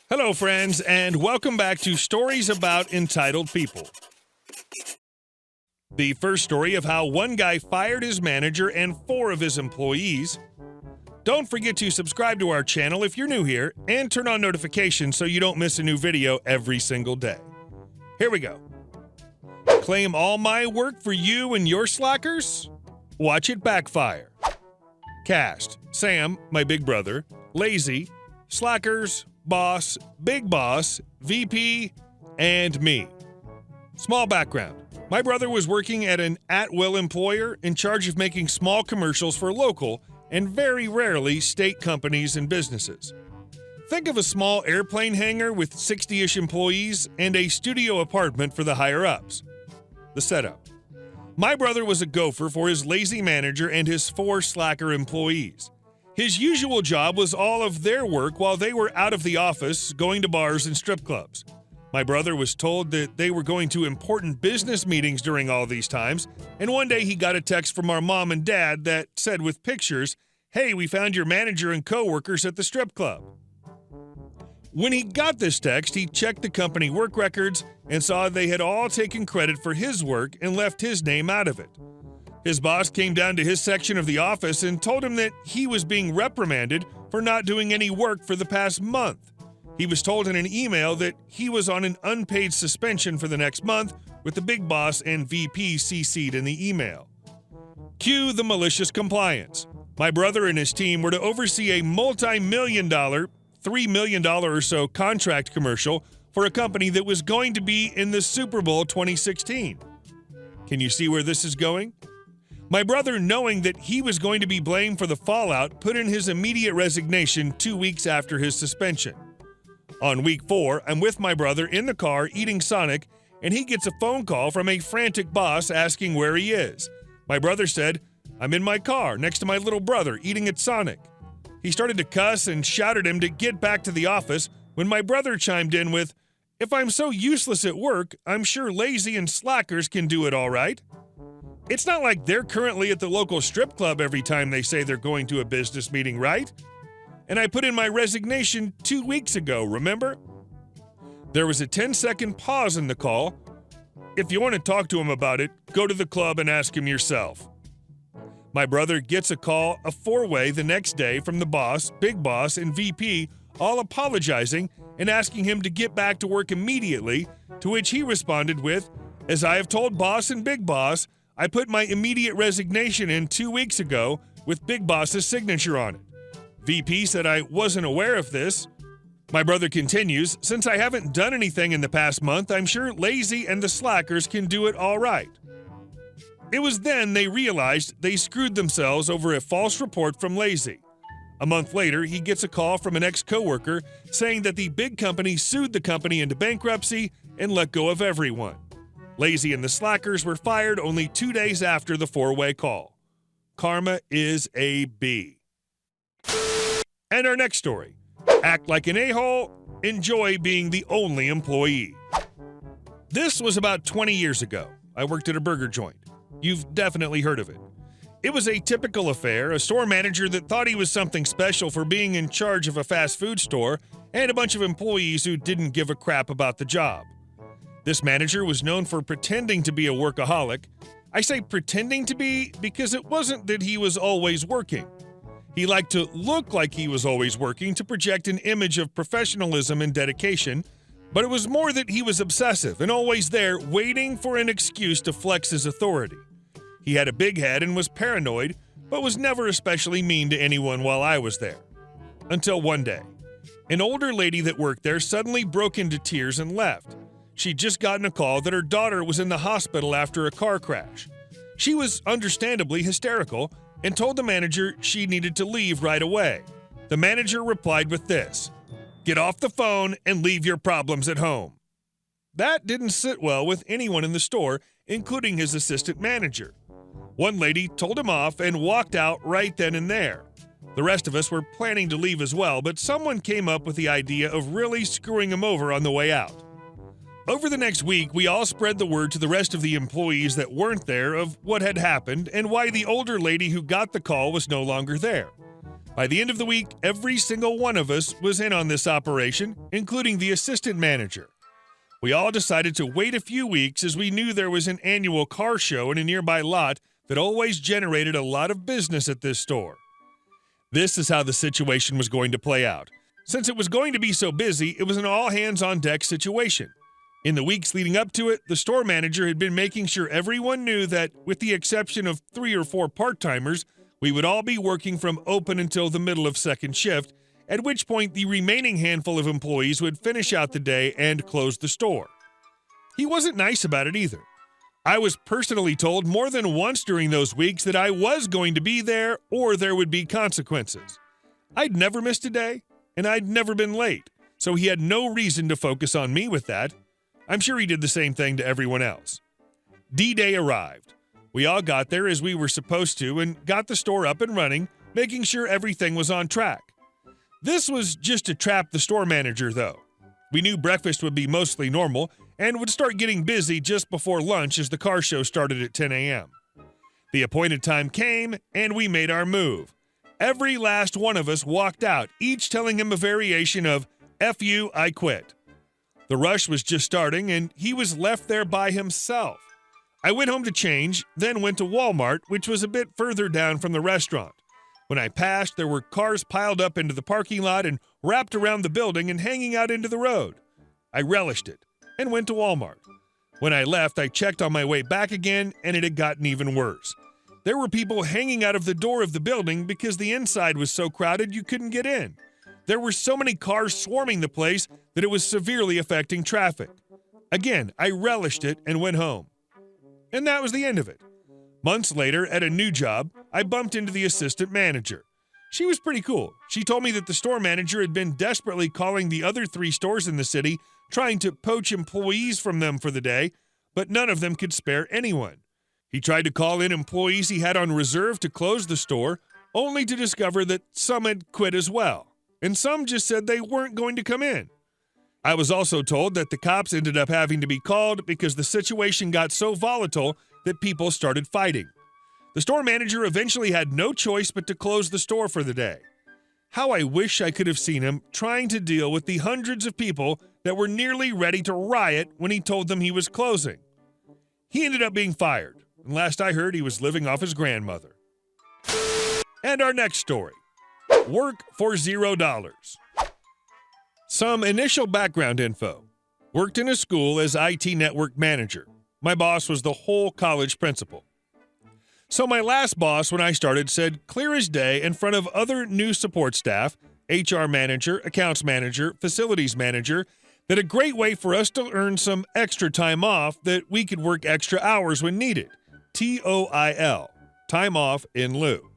Hello, friends, and welcome back to Stories About Entitled People. The first story of how one guy fired his manager and 4 of his employees. Don't forget to subscribe to our channel if you're new here, and turn on notifications so you don't miss a new video every single day. Here we go. Claim all my work for you and your slackers? Watch it backfire. Cast: Sam, my big brother, Lazy, Slackers, Boss, Big Boss, VP, and me. Small background. My brother was working at an at-will employer in charge of making small commercials for local and very rarely state companies and businesses. Think of a small airplane hangar with 60-ish employees and a studio apartment for the higher-ups. The setup. My brother was a gopher for his lazy manager and his 4 slacker employees. His usual job was all of their work while they were out of the office, going to bars and strip clubs. My brother was told that they were going to important business meetings during all these times, and one day he got a text from our mom and dad that said with pictures, "Hey, we found your manager and coworkers at the strip club." When he got this text, he checked the company work records and saw they had all taken credit for his work and left his name out of it. His boss came down to his section of the office and told him that he was being reprimanded for not doing any work for the past month. He was told in an email that he was on an unpaid suspension for the next month, with the big boss and VP CC'd in the email. Cue the malicious compliance. My brother and his team were to oversee a multi-million-dollar, $3 million or so contract commercial for a company that was going to be in the Super Bowl 2016. Can you see where this is going? My brother, knowing that he was going to be blamed for the fallout, put in his immediate resignation 2 weeks after his suspension. On week 4, I'm with my brother in the car eating Sonic, and he gets a phone call from a frantic boss asking where he is. My brother said, "I'm in my car next to my little brother eating at Sonic." He started to cuss and shouted at him to get back to the office when my brother chimed in with, "If I'm so useless at work, I'm sure lazy and slackers can do it all right." It's not like they're currently at the local strip club every time they say they're going to a business meeting, right? And I put in my resignation 2 weeks ago, remember? There was a 10-second pause in the call. If you want to talk to him about it, go to the club and ask him yourself. My brother gets a call, a 4-way, the next day from the boss, big boss, and VP, all apologizing and asking him to get back to work immediately, to which he responded with, "As I have told boss and big boss, I put my immediate resignation in 2 weeks ago with big boss's signature on it. VP said I wasn't aware of this." My brother continues, "Since I haven't done anything in the past month, I'm sure lazy and the slackers can do it all right." It was then they realized they screwed themselves over a false report from Lazy. A month later, he gets a call from an ex-coworker saying that the big company sued the company into bankruptcy and let go of everyone. Lazy and the slackers were fired only 2 days after the 4-way call. Karma is a B. And our next story. Act like an a-hole, enjoy being the only employee. This was about 20 years ago. I worked at a burger joint. You've definitely heard of it. It was a typical affair, a store manager that thought he was something special for being in charge of a fast food store, and a bunch of employees who didn't give a crap about the job. This manager was known for pretending to be a workaholic. I say pretending to be because it wasn't that he was always working. He liked to look like he was always working to project an image of professionalism and dedication, but it was more that he was obsessive and always there waiting for an excuse to flex his authority. He had a big head and was paranoid, but was never especially mean to anyone while I was there. Until one day. An older lady that worked there suddenly broke into tears and left. She'd just gotten a call that her daughter was in the hospital after a car crash. She was understandably hysterical and told the manager she needed to leave right away. The manager replied with this, "Get off the phone and leave your problems at home." That didn't sit well with anyone in the store, including his assistant manager. One lady told him off and walked out right then and there. The rest of us were planning to leave as well, but someone came up with the idea of really screwing him over on the way out. Over the next week, we all spread the word to the rest of the employees that weren't there of what had happened and why the older lady who got the call was no longer there. By the end of the week, every single one of us was in on this operation, including the assistant manager. We all decided to wait a few weeks as we knew there was an annual car show in a nearby lot that always generated a lot of business at this store. This is how the situation was going to play out. Since it was going to be so busy, it was an all-hands-on-deck situation. In the weeks leading up to it, the store manager had been making sure everyone knew that, with the exception of 3 or 4 part-timers, we would all be working from open until the middle of second shift, at which point the remaining handful of employees would finish out the day and close the store. He wasn't nice about it either. I was personally told more than once during those weeks that I was going to be there or there would be consequences. I'd never missed a day, and I'd never been late, so he had no reason to focus on me with that. I'm sure he did the same thing to everyone else. D-Day arrived. We all got there as we were supposed to and got the store up and running, making sure everything was on track. This was just to trap the store manager, though. We knew breakfast would be mostly normal and would start getting busy just before lunch as the car show started at 10 a.m. The appointed time came, and we made our move. Every last one of us walked out, each telling him a variation of, "F you, I quit." The rush was just starting, and he was left there by himself. I went home to change, then went to Walmart, which was a bit further down from the restaurant. When I passed, there were cars piled up into the parking lot and wrapped around the building and hanging out into the road. I relished it and went to Walmart. When I left, I checked on my way back again, and it had gotten even worse. There were people hanging out of the door of the building because the inside was so crowded you couldn't get in. There were so many cars swarming the place that it was severely affecting traffic. Again, I relished it and went home. And that was the end of it. Months later, at a new job, I bumped into the assistant manager. She was pretty cool. She told me that the store manager had been desperately calling the other 3 stores in the city, trying to poach employees from them for the day, but none of them could spare anyone. He tried to call in employees he had on reserve to close the store, only to discover that some had quit as well, and some just said they weren't going to come in. I was also told that the cops ended up having to be called because the situation got so volatile that people started fighting. The store manager eventually had no choice but to close the store for the day. How I wish I could have seen him trying to deal with the hundreds of people that were nearly ready to riot when he told them he was closing. He ended up being fired, and last I heard he was living off his grandmother. And our next story. Work for $0. Some initial background info. Worked in a school as IT network manager. My boss was the whole college principal. So my last boss when I started said clear as day in front of other new support staff, HR manager, accounts manager, facilities manager, that a great way for us to earn some extra time off that we could work extra hours when needed. TOIL, time off in lieu.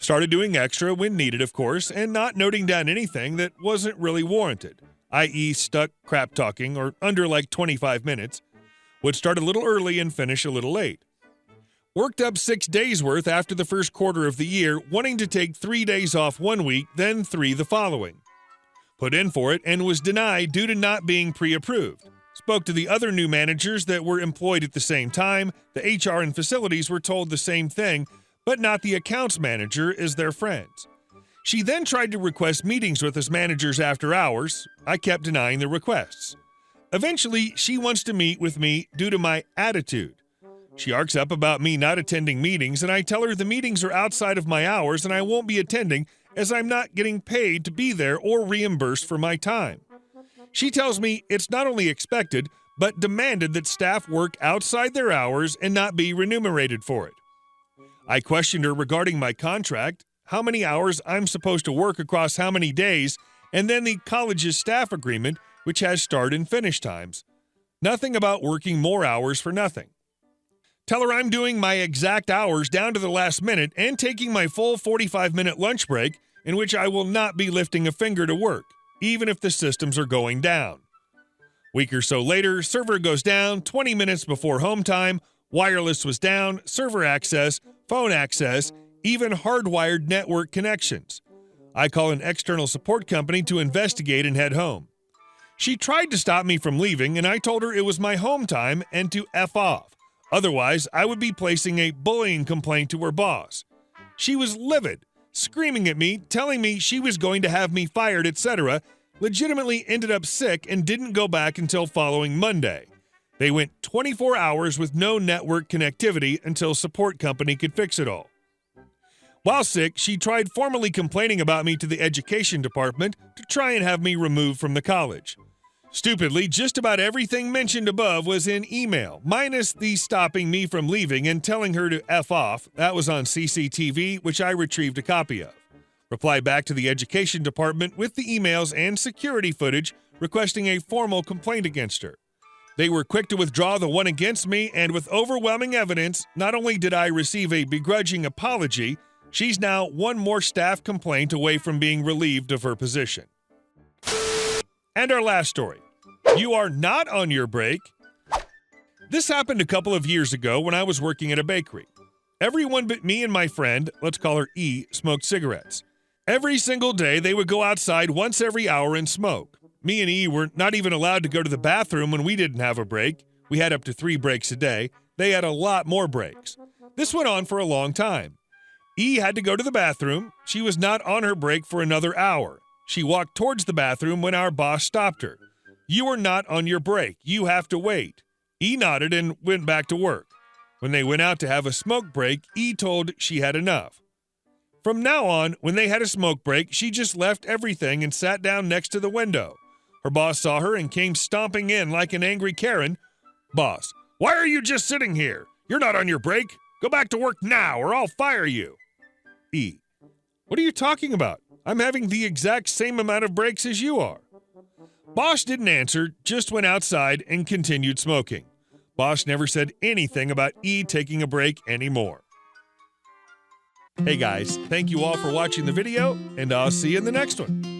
Started doing extra when needed, of course, and not noting down anything that wasn't really warranted, i.e. stuck crap talking or under like 25 minutes. Would start a little early and finish a little late. Worked up 6 days worth after the first quarter of the year, wanting to take 3 days off one week, then 3 the following. Put in for it and was denied due to not being pre-approved. Spoke to the other new managers that were employed at the same time. The HR and facilities were told the same thing, but not the accounts manager as their friends. She then tried to request meetings with us managers after hours. I kept denying the requests. Eventually, she wants to meet with me due to my attitude. She arcs up about me not attending meetings, and I tell her the meetings are outside of my hours and I won't be attending as I'm not getting paid to be there or reimbursed for my time. She tells me it's not only expected, but demanded that staff work outside their hours and not be remunerated for it. I questioned her regarding my contract, how many hours I'm supposed to work across how many days, and then the college's staff agreement, which has start and finish times. Nothing about working more hours for nothing. Tell her I'm doing my exact hours down to the last minute and taking my full 45-minute lunch break, in which I will not be lifting a finger to work, even if the systems are going down. Week or so later, server goes down 20 minutes before home time, wireless was down, server access, phone access, even hardwired network connections. I call an external support company to investigate and head home. She tried to stop me from leaving, and I told her it was my home time and to F off. Otherwise, I would be placing a bullying complaint to her boss. She was livid, screaming at me, telling me she was going to have me fired, etc., legitimately ended up sick and didn't go back until following Monday. They went 24 hours with no network connectivity until support company could fix it all. While sick, she tried formally complaining about me to the education department to try and have me removed from the college. Stupidly, just about everything mentioned above was in email, minus the stopping me from leaving and telling her to F off. That was on CCTV, which I retrieved a copy of. Reply back to the education department with the emails and security footage requesting a formal complaint against her. They were quick to withdraw the one against me, and with overwhelming evidence, not only did I receive a begrudging apology, she's now one more staff complaint away from being relieved of her position. And our last story. You are not on your break. This happened a couple of years ago when I was working at a bakery. Everyone but me and my friend, let's call her E, smoked cigarettes. Every single day, they would go outside once every hour and smoke. Me and E were not even allowed to go to the bathroom when we didn't have a break. We had up to 3 breaks a day. They had a lot more breaks. This went on for a long time. E had to go to the bathroom. She was not on her break for another hour. She walked towards the bathroom when our boss stopped her. You are not on your break. You have to wait. E nodded and went back to work. When they went out to have a smoke break, E told she had enough. From now on, when they had a smoke break, she just left everything and sat down next to the window. Her boss saw her and came stomping in like an angry Karen. Boss, why are you just sitting here? You're not on your break. Go back to work now or I'll fire you. E, what are you talking about? I'm having the exact same amount of breaks as you are. Boss didn't answer, just went outside and continued smoking. Boss never said anything about E taking a break anymore. Hey guys, thank you all for watching the video, and I'll see you in the next one.